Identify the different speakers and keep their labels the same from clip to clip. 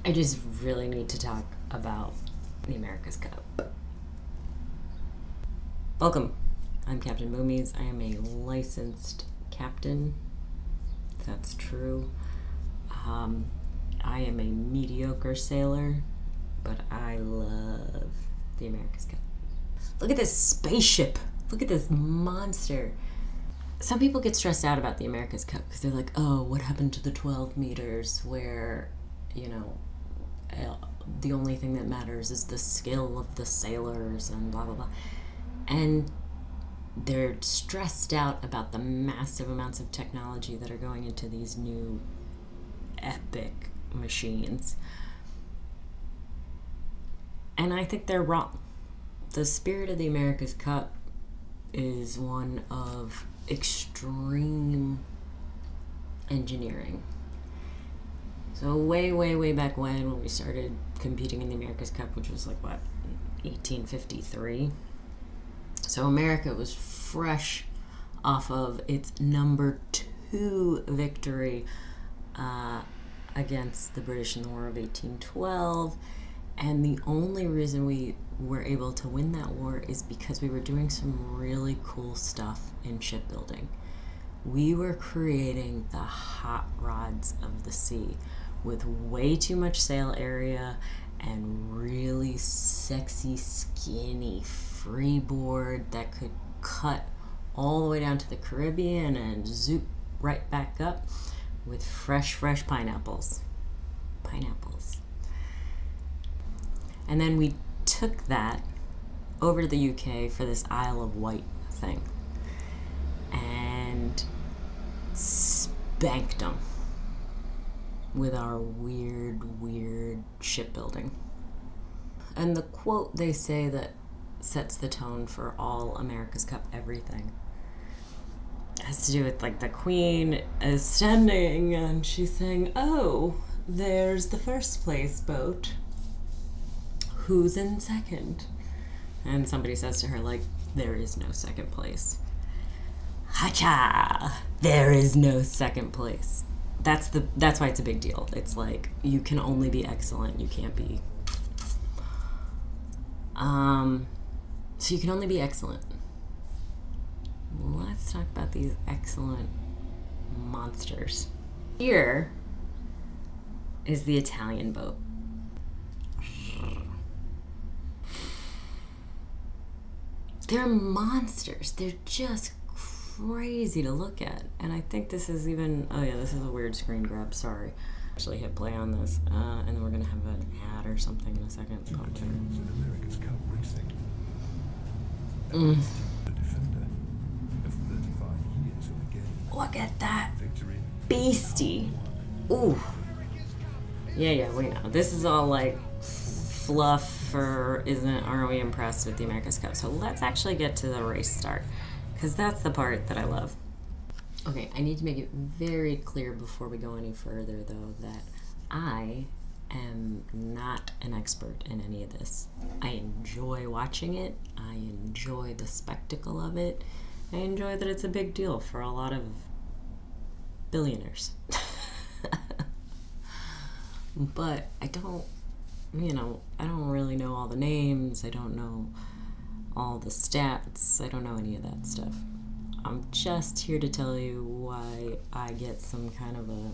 Speaker 1: I just really need to talk about the America's Cup. Welcome. I'm Captain Moomies. I am a licensed captain. That's true. I am a mediocre sailor, but I love the America's Cup. Look at this spaceship. Look at this monster. Some people get stressed out about the America's Cup because they're like, oh, what happened to the 12 meters where, you know, the only thing that matters is the skill of the sailors and blah, blah, blah. And they're stressed out about the massive amounts of technology that are going into these new epic machines. And I think they're wrong. The spirit of the America's Cup is one of extreme engineering. So way back when we started competing in the America's Cup, which was like, what, 1853? So America was fresh off of its number 2 victory against the British in the War of 1812. And the only reason we were able to win that war is because we were doing some really cool stuff in shipbuilding. We were creating the hot rods of the sea with way too much sail area and really sexy, skinny freeboard that could cut all the way down to the Caribbean and zoop right back up with fresh pineapples. And then we took that over to the UK for this Isle of Wight thing and spanked them with our weird shipbuilding. And the quote they say that sets the tone for all America's Cup everything has to do with, like, the Queen is standing and she's saying, oh, there's the first place boat. Who's in second? And somebody says to her, like, there is no second place. Hacha! There is no second place. That's why it's a big deal. It's like, you can only be excellent. You can't be... So you can only be excellent. Let's talk about these excellent monsters. Here is the Italian boat. They're monsters. They're just crazy to look at. And I think this is even, oh yeah, this is a weird screen grab, sorry. Actually hit play on this, and then we're gonna have an ad or something in a second. Look at that beastie. Ooh. Yeah, we know. This is all like fluff, or aren't we impressed with the America's Cup? So let's actually get to the race start, because that's the part that I love. Okay, I need to make it very clear before we go any further, though, that I am not an expert in any of this. I enjoy watching it. I enjoy the spectacle of it. I enjoy that it's a big deal for a lot of billionaires. But I don't, I don't really know all the names. I don't know all the stats. I don't know any of that stuff. I'm just here to tell you why I get some kind of a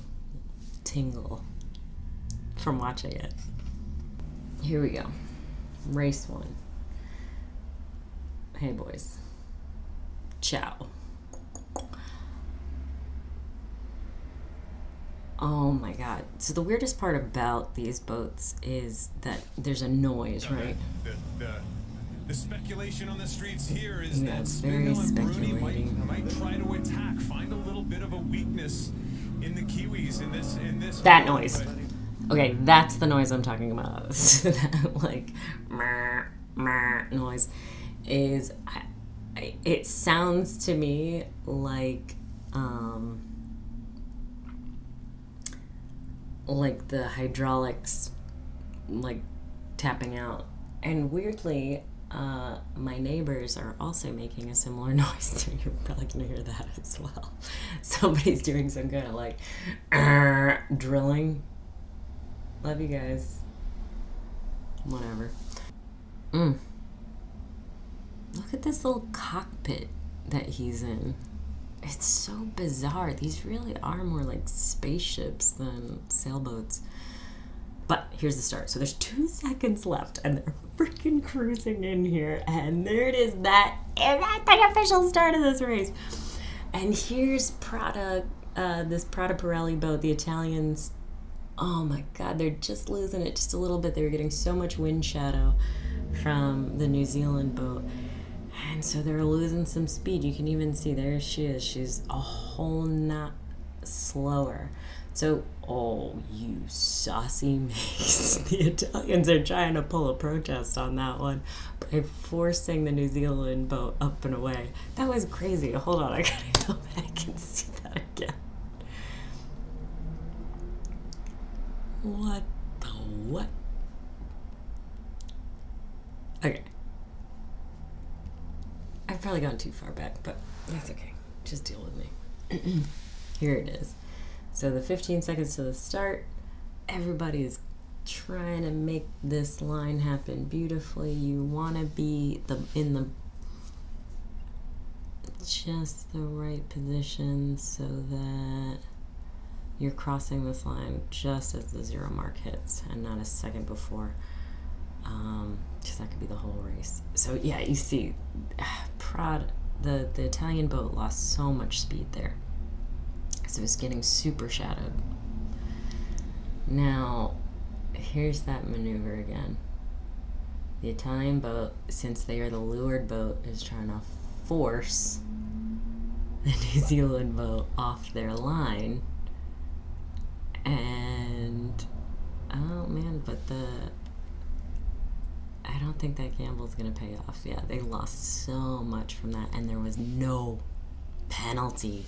Speaker 1: tingle from watching it. Here we go. Race 1. Hey boys. Ciao. Oh my god. So the weirdest part about these boats is that there's a noise, right?
Speaker 2: The speculation on the streets here is
Speaker 1: yeah,
Speaker 2: that
Speaker 1: it's very speculating.
Speaker 2: might try to attack, find a little bit of a weakness in the Kiwis in this.
Speaker 1: That noise. Okay, that's the noise I'm talking about. That, like, noise is. It sounds to me like the hydraulics, like, tapping out. And weirdly, my neighbors are also making a similar noise, so you're probably gonna hear that as well. Somebody's doing some kind of, like, drilling. Love you guys. Whatever. Look at this little cockpit that he's in. It's so bizarre. These really are more like spaceships than sailboats. But here's the start. So there's 2 seconds left, and they're freaking cruising in here, and there it is. That's the official start of this race. And here's Prada, this Prada Pirelli boat. The Italians, oh my God, they're just losing it just a little bit. They were getting so much wind shadow from the New Zealand boat. And so they're losing some speed. You can even see there she is. She's a whole knot slower. So, oh, you saucy mace. The Italians are trying to pull a protest on that one by forcing the New Zealand boat up and away. That was crazy. Hold on, I gotta go back and see that again. What the what? Okay. I've probably gone too far back, but that's okay. Just deal with me. Here it is. So the 15 seconds to the start, everybody's trying to make this line happen beautifully. You want to be in the just the right position so that you're crossing this line just as the 0 mark hits and not a second before. Because that could be the whole race. So yeah, you see, the Italian boat lost so much speed there. So it was getting super shadowed. Now, here's that maneuver again. The Italian boat, since they are the leeward boat, is trying to force the New Zealand boat off their line. And, oh man, but I don't think that gamble's gonna pay off. Yeah, they lost so much from that, and there was no penalty.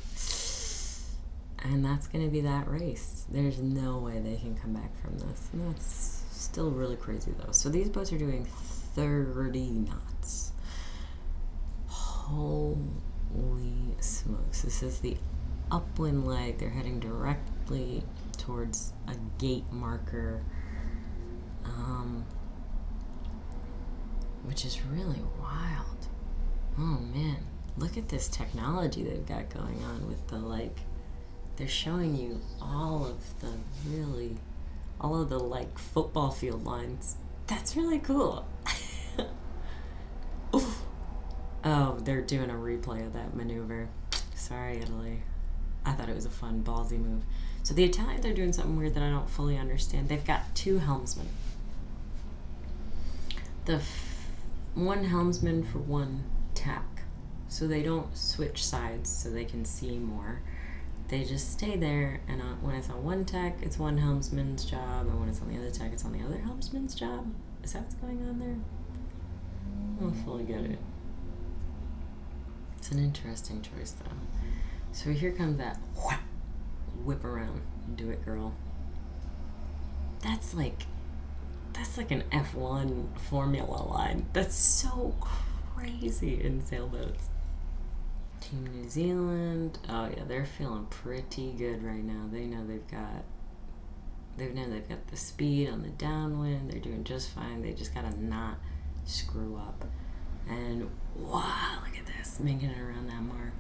Speaker 1: And that's going to be that race. There's no way they can come back from this. And that's still really crazy, though. So these boats are doing 30 knots. Holy smokes. This is the upwind leg. They're heading directly towards a gate marker, which is really wild. Oh, man. Look at this technology they've got going on with the, like... They're showing you all of the like football field lines. That's really cool. Oh, they're doing a replay of that maneuver. Sorry, Italy. I thought it was a fun, ballsy move. So the Italians are doing something weird that I don't fully understand. They've got 2 helmsmen. One helmsman for 1 tack. So they don't switch sides so they can see more. They just stay there, and when it's on 1 tack, it's 1 helmsman's job, and when it's on the other tack, it's on the other helmsman's job. Is that what's going on there? I don't fully get it. It's an interesting choice, though. So here comes that whip around. Do it, girl. That's like an F1 formula line. That's so crazy in sailboats. Team New Zealand, oh yeah, they're feeling pretty good right now. They know they've got the speed on the downwind. They're doing just fine. They just gotta not screw up. And wow, look at this, making it around that mark.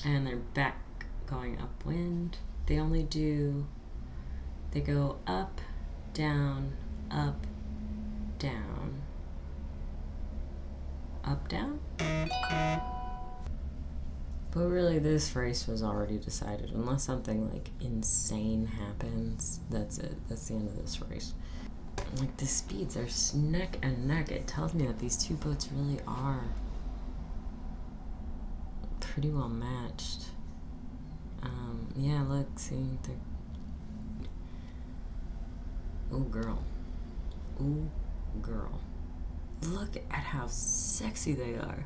Speaker 1: And they're back going upwind. They go up, down, up, down, up, down. But really, this race was already decided. Unless something, like, insane happens, that's it. That's the end of this race. Like, the speeds are neck and neck. It tells me that these 2 boats really are pretty well matched. Yeah, look, see, they're... Ooh, girl. Ooh, girl. Look at how sexy they are.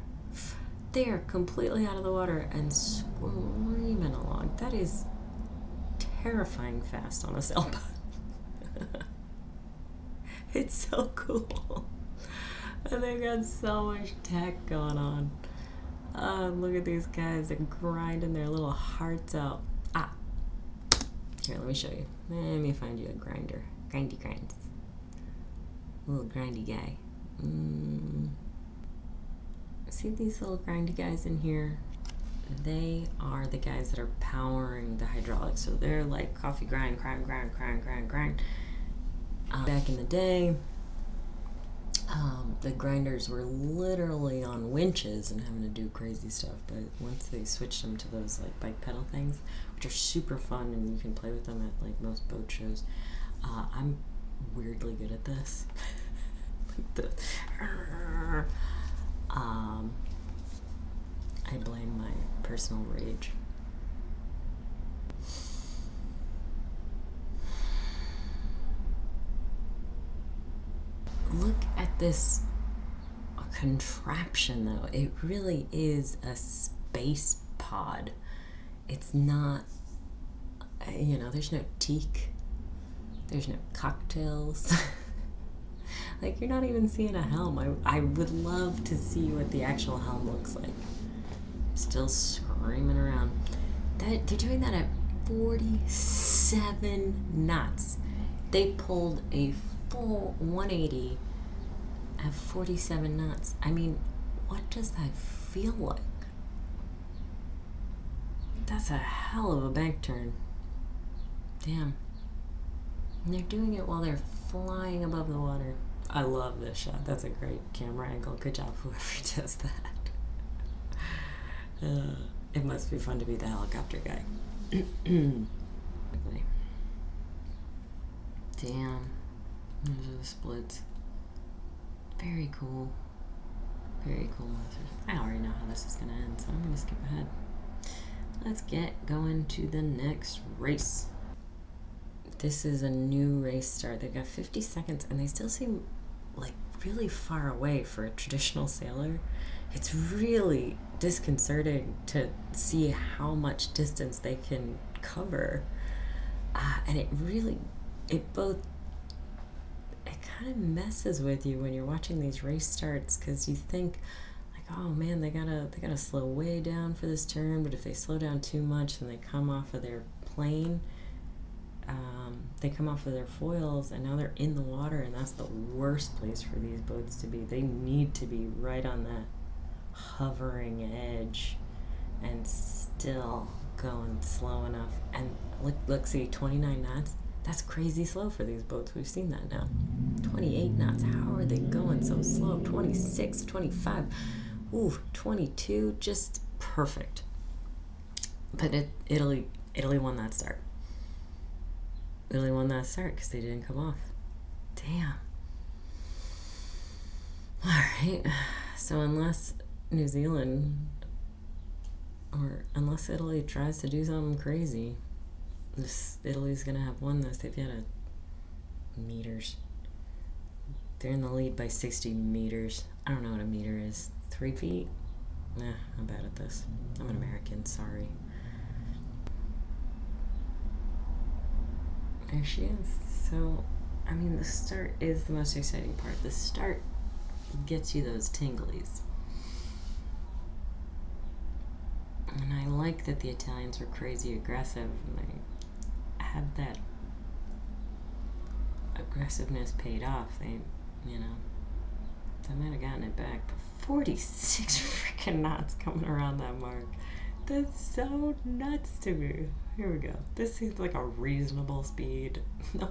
Speaker 1: They are completely out of the water and screaming along. That is terrifying fast on a sailboat. It's so cool. And they've got so much tech going on. Look at these guys. They're grinding their little hearts out. Here, let me show you. Let me find you a grinder. Grindy grinds. Little grindy guy. See these little grindy guys in here? They are the guys that are powering the hydraulics. So they're like coffee grind. Back in the day, the grinders were literally on winches and having to do crazy stuff. But once they switched them to those like bike pedal things, which are super fun and you can play with them at like most boat shows, I'm weirdly good at this. Like the I blame my personal rage. Look at this contraption though. It really is a space pod. It's not, you know, there's no teak. There's no cocktails. Like, you're not even seeing a helm. I would love to see what the actual helm looks like. Still screaming around. They're doing that at 47 knots. They pulled a full 180 at 47 knots. I mean, what does that feel like? That's a hell of a bank turn. Damn. And they're doing it while they're flying above the water. I love this shot. That's a great camera angle. Good job, whoever does that. It must be fun to be the helicopter guy. Damn. Those are the splits. Very cool. Very cool monsters. I already know how this is going to end, so I'm going to skip ahead. Let's get going to the next race. This is a new race start. They've got 50 seconds, and they still seem like really far away for a traditional sailor. It's really disconcerting to see how much distance they can cover. And it kind of messes with you when you're watching these race starts, because you think like, oh man, they gotta slow way down for this turn, but if they slow down too much, then they come off of their plane. They come off of their foils, and now they're in the water, and that's the worst place for these boats to be. They need to be right on that hovering edge and still going slow enough. And look, see, 29 knots. That's crazy slow for these boats. We've seen that now. 28 knots. How are they going so slow? 26, 25, ooh, 22, just perfect. But Italy won that start. Italy won that start because they didn't come off. Damn. All right. So unless New Zealand, or unless Italy tries to do something crazy, Italy's gonna have won this. They've got meters. They're in the lead by 60 meters. I don't know what a meter is. 3 feet? Nah, I'm bad at this. I'm an American, sorry. There she is. So, I mean, the start is the most exciting part. The start gets you those tinglies. And I like that the Italians were crazy aggressive, and they had that aggressiveness paid off. They, you know, they might have gotten it back. But 46 freaking knots coming around that mark. That's so nuts to me. Here we go. This seems like a reasonable speed. No.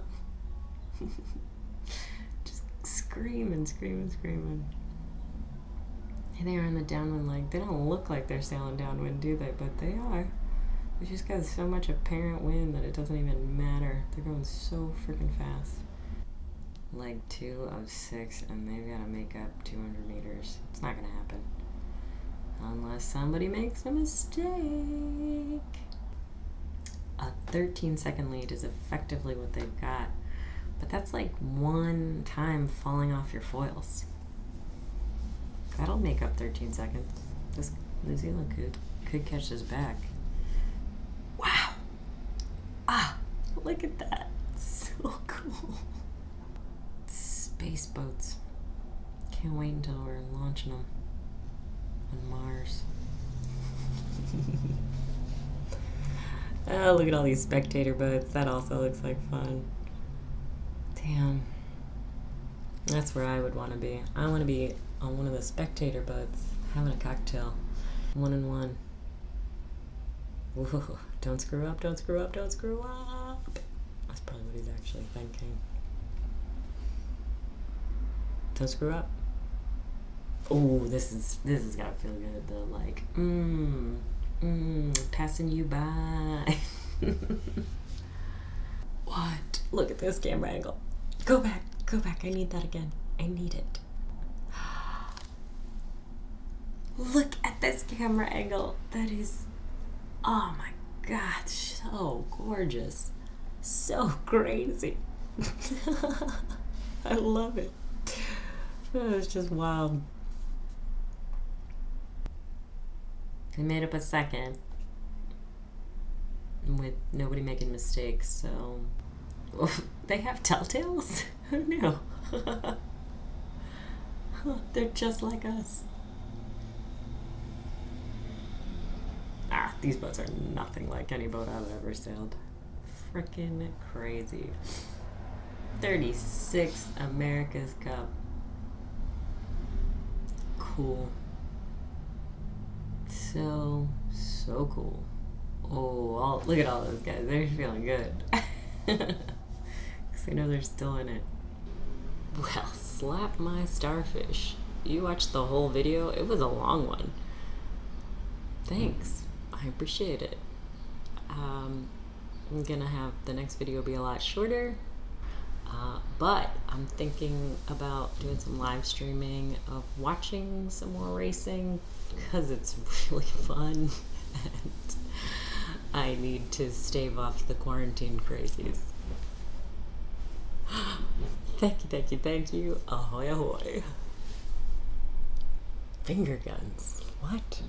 Speaker 1: Just screaming. And they are in the downwind leg. They don't look like they're sailing downwind, do they? But they are. They just got so much apparent wind that it doesn't even matter. They're going so freaking fast. Leg 2 of 6, and they've got to make up 200 meters. It's not going to happen. Unless somebody makes a mistake. A 13-second lead is effectively what they've got. But that's like one time falling off your foils. That'll make up 13 seconds. This New Zealand could catch this back. Wow. Ah, look at that. So cool. Space boats. Can't wait until we're launching them on Mars. Oh, look at all these spectator boats. That also looks like fun. Damn. That's where I would want to be. I want to be on one of the spectator boats, having a cocktail. 1-on-1. Whoa, don't screw up, don't screw up, don't screw up. That's probably what he's actually thinking. Don't screw up. Oh, this is gotta feel good though. Like, passing you by. What? Look at this camera angle. Go back, go back. I need that again. I need it. Look at this camera angle. That is, oh my God, so gorgeous. So crazy. I love it. Oh, it's just wild. They made up a second with nobody making mistakes, so they have telltales? Who knew? They're just like us. Ah, these boats are nothing like any boat I've ever sailed. Frickin' crazy. 36th America's Cup. Cool. So cool. Oh, look at all those guys. They're feeling good. Because they know they're still in it. Well, slap my starfish. You watched the whole video? It was a long one. Thanks. I appreciate it. I'm gonna have the next video be a lot shorter. But I'm thinking about doing some live streaming of watching some more racing because it's really fun and I need to stave off the quarantine crazies. Thank you, thank you, thank you. Ahoy, ahoy. Finger guns. What?